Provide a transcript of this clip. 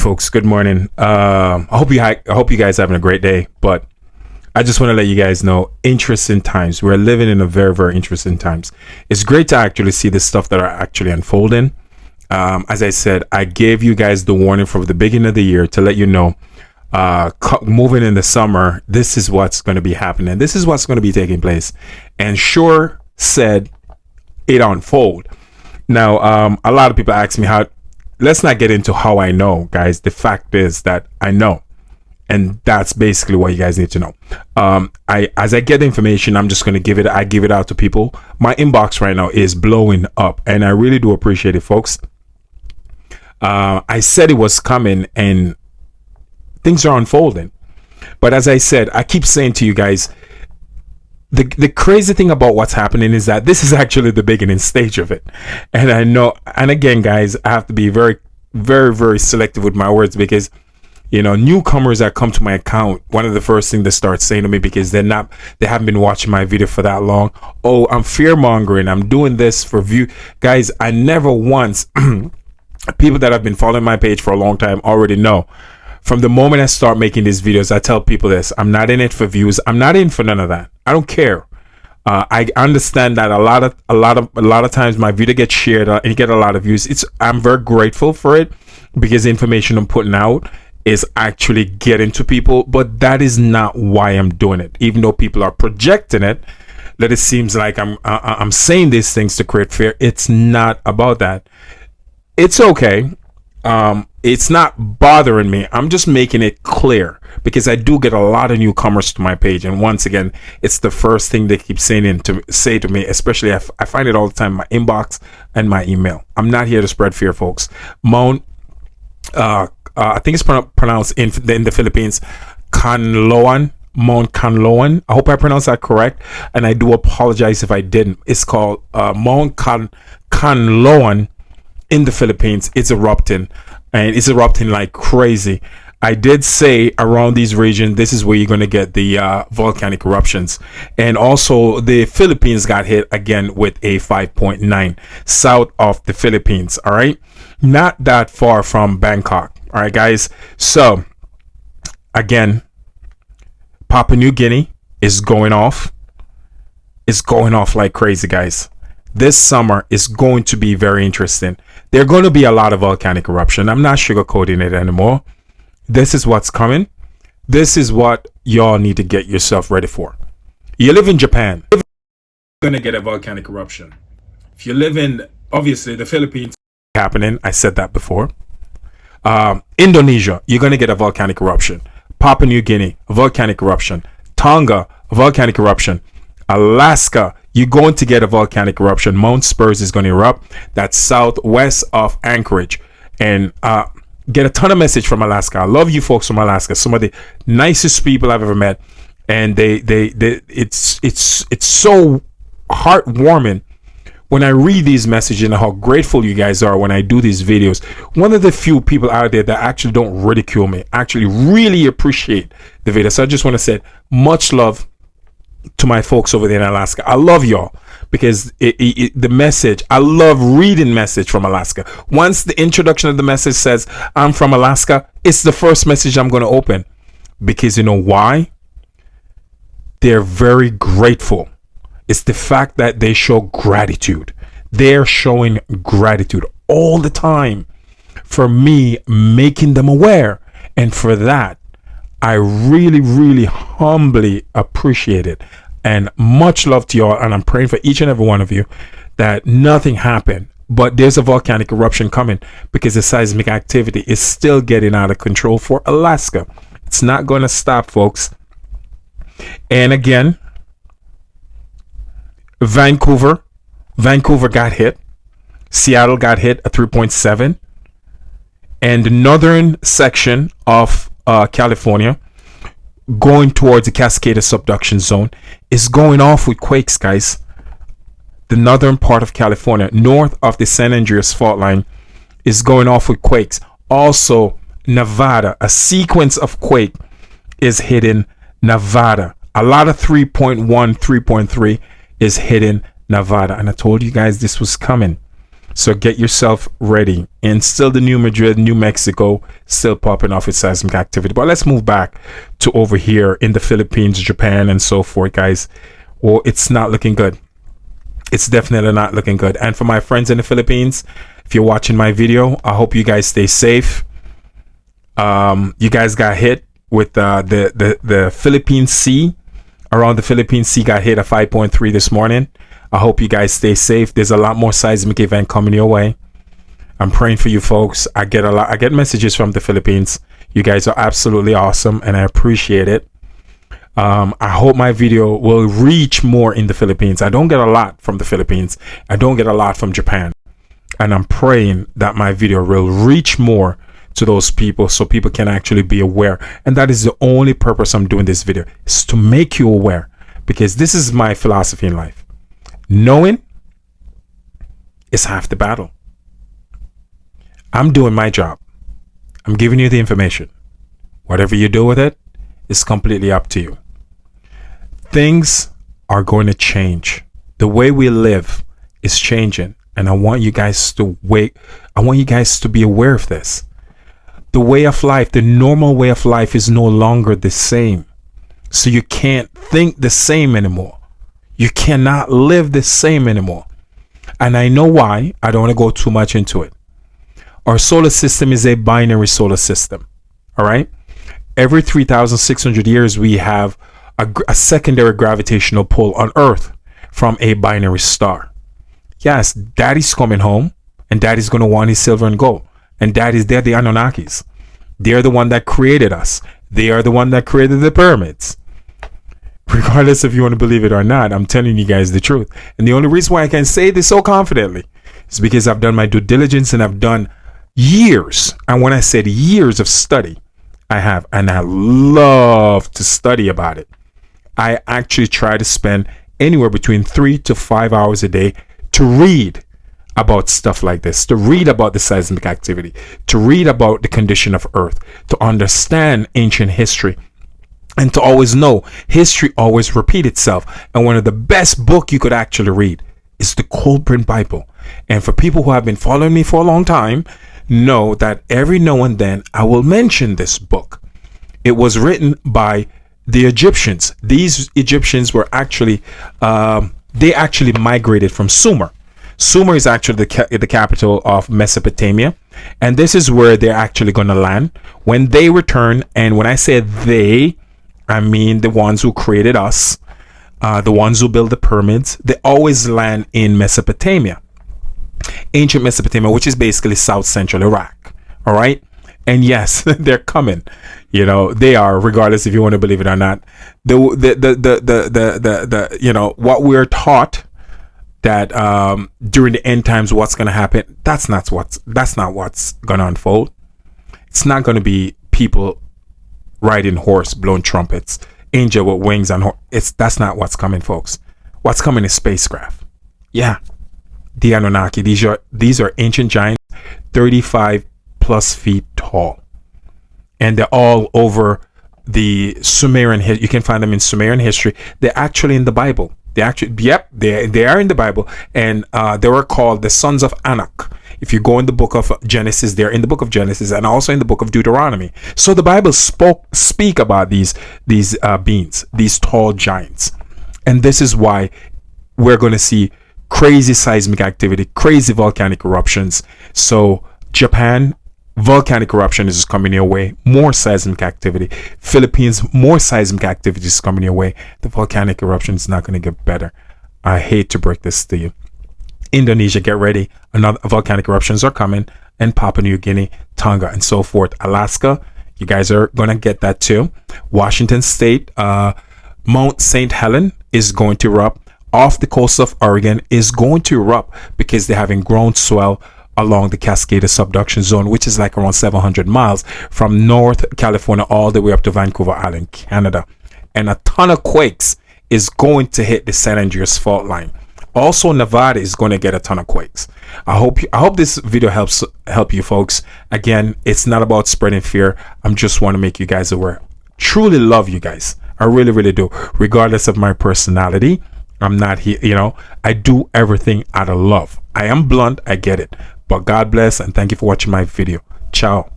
Folks, good morning. I hope you guys having a great day. But I just want to let you guys know, interesting times. We're living in a very, very interesting times. It's great to actually see the stuff that are actually unfolding. As I said, I gave you guys the warning from the beginning of the year to let you know, moving in the summer, this is what's going to be happening. This is what's going to be taking place. And sure said it unfold. Now, a lot of people ask me how. Let's not get into how I know, guys. The fact is that I know, and that's basically what you guys need to know. As I get the information, I'm just going to give it. I give it out to people. My inbox right now is blowing up, and I really do appreciate it, folks. I said it was coming, and things are unfolding. But as I said, I keep saying to you guys, the crazy thing about what's happening is that this is actually the beginning stage of it. And I know, and again, guys, I have to be very, very, very selective with my words, because newcomers that come to my account, one of the first things they start saying to me, because they haven't been watching my video for that long, oh, I'm fear mongering, I'm doing this for view. Guys, I never once people that have been following my page for a long time already know, from the moment I start making these videos, I tell people this: I'm not in it for views. I'm not in for none of that. I don't care. I understand that a lot of times my video gets shared and get a lot of views. I'm very grateful for it, because the information I'm putting out is actually getting to people. But that is not why I'm doing it. Even though people are projecting it, that it seems like I'm saying these things to create fear. It's not about that. It's okay. It's not bothering me. I'm just making it clear, because I do get a lot of newcomers to my page, and once again, it's the first thing they keep saying to me. Especially, I find it all the time in my inbox and my email. I'm not here to spread fear, folks. Mount, I think it's pronounced in the Philippines, Kanlaon. Mount Kanlaon. I hope I pronounced that correct, and I do apologize if I didn't. It's called Mount Kanlaon in the Philippines. It's erupting, and it's erupting like crazy. I did say around these regions, this is where you're going to get the volcanic eruptions. And also the Philippines got hit again with a 5.9 south of the Philippines. All right, not that far from Bangkok. All right, guys. So again, Papua New Guinea is going off. It's going off like crazy, guys. This summer is going to be very interesting. There are going to be a lot of volcanic eruption. I'm not sugarcoating it anymore. This is what's coming. This is what y'all need to get yourself ready for. You live in Japan, you're going to get a volcanic eruption. If you live in, obviously, the Philippines, happening. I said that before. Indonesia, you're going to get a volcanic eruption. Papua New Guinea, a volcanic eruption. Tonga, a volcanic eruption. Alaska, you're going to get a volcanic eruption. Mount Spurs is going to erupt. That's southwest of Anchorage. And get a ton of message from Alaska. I love you folks from Alaska. Some of the nicest people I've ever met. And it's so heartwarming when I read these messages and how grateful you guys are when I do these videos. One of the few people out there that actually don't ridicule me, actually really appreciate the video. So I just want to say much love to my folks over there in Alaska. I love y'all, because the message, I love reading message from Alaska. Once the introduction of the message says I'm from Alaska, it's the first message I'm going to open, because you know why? They're very grateful. It's the fact that they show gratitude. They're showing gratitude all the time for me making them aware, and for that I really, really humbly appreciate it. And much love to y'all. And I'm praying for each and every one of you that nothing happened. But there's a volcanic eruption coming, because the seismic activity is still getting out of control for Alaska. It's not going to stop, folks. And again, Vancouver got hit. Seattle got hit at 3.7. And the northern section of California, going towards the Cascade subduction zone, is going off with quakes, guys. The northern part of California, north of the San Andreas fault line, is going off with quakes. Also, Nevada, a sequence of quake is hitting Nevada. A lot of 3.1, 3.3 is hitting Nevada. And I told you guys this was coming. So get yourself ready. And still the New Madrid, New Mexico, still popping off with seismic activity. But let's move back to over here in the Philippines, Japan, and so forth, guys. Well, it's not looking good. It's definitely not looking good. And for my friends in the Philippines, if you're watching my video, I hope you guys stay safe. You guys got hit with the Philippine Sea. Around the Philippine Sea got hit at 5.3 this morning. I hope you guys stay safe. There's a lot more seismic event coming your way. I'm praying for you folks. I get messages from the Philippines. You guys are absolutely awesome, and I appreciate it. I hope my video will reach more in the Philippines. I don't get a lot from the Philippines. I don't get a lot from Japan. And I'm praying that my video will reach more to those people so people can actually be aware. And that is the only purpose I'm doing this video, is to make you aware, because this is my philosophy in life. Knowing is half the battle. I'm doing my job. I'm giving you the information. Whatever you do with it is completely up to you. Things are going to change. The way we live is changing, and I want you guys to wait. I want you guys to be aware of this. The way of life, the normal way of life, is no longer the same. So you can't think the same anymore. You cannot live the same anymore. And I know why. I don't want to go too much into it. Our solar system is a binary solar system. All right. Every 3,600 years, we have a secondary gravitational pull on Earth from a binary star. Yes, daddy's coming home, and daddy's going to want his silver and gold. And they're the Anunnakis. They're the one that created us. They are the one that created the pyramids. Regardless if you want to believe it or not, I'm telling you guys the truth. And the only reason why I can say this so confidently is because I've done my due diligence, and I've done years. And when I said years of study, I have. And I love to study about it. I actually try to spend anywhere between 3 to 5 hours a day to read about stuff like this, to read about the seismic activity, to read about the condition of Earth, to understand ancient history, and to always know history always repeats itself. And one of the best books you could actually read is the Cold Print Bible. And for people who have been following me for a long time, know that every now and then I will mention this book. It was written by the Egyptians. These Egyptians were actually, they actually migrated from Sumer. Sumer is actually the capital of Mesopotamia, and this is where they're actually going to land when they return. And when I say they, I mean the ones who created us, the ones who built the pyramids. They always land in Mesopotamia, ancient Mesopotamia, which is basically South Central Iraq. All right, and yes, they're coming. You know, they are, regardless if you want to believe it or not. The you know, what we're taught, that during the end times what's going to happen, that's not what's going to unfold. It's not going to be people riding horse, blowing trumpets, angel with wings on that's not what's coming, folks. What's coming is spacecraft. Yeah, the Anunnaki. These are ancient giants, 35 plus feet tall, and they're all over the Sumerian. You can find them in Sumerian history. They're actually in the Bible. They actually, yep, they are in the Bible, and they were called the sons of Anak. If you go in the book of Genesis, they're in the book of Genesis, and also in the book of Deuteronomy. So the Bible speak about these beings, these tall giants, and this is why we're going to see crazy seismic activity, crazy volcanic eruptions. So Japan, volcanic eruption is coming your way. More seismic activity. Philippines, more seismic activity is coming your way. The volcanic eruption is not going to get better. I hate to break this to you. Indonesia, get ready. Another volcanic eruptions are coming. And Papua New Guinea, Tonga, and so forth. Alaska, you guys are going to get that too. Washington State, Mount St. Helens is going to erupt. Off the coast of Oregon is going to erupt because they're having groundswell along the Cascade subduction zone, which is like around 700 miles from North California all the way up to Vancouver Island, Canada. And a ton of quakes is going to hit the San Andreas fault line. Also, Nevada is going to get a ton of quakes. I hope this video help you folks. Again, it's not about spreading fear. I'm just want to make you guys aware. Truly love you guys. I really, really do. Regardless of my personality, I'm not here, you know. I do everything out of love. I am blunt, I get it. But God bless, and thank you for watching my video. Ciao.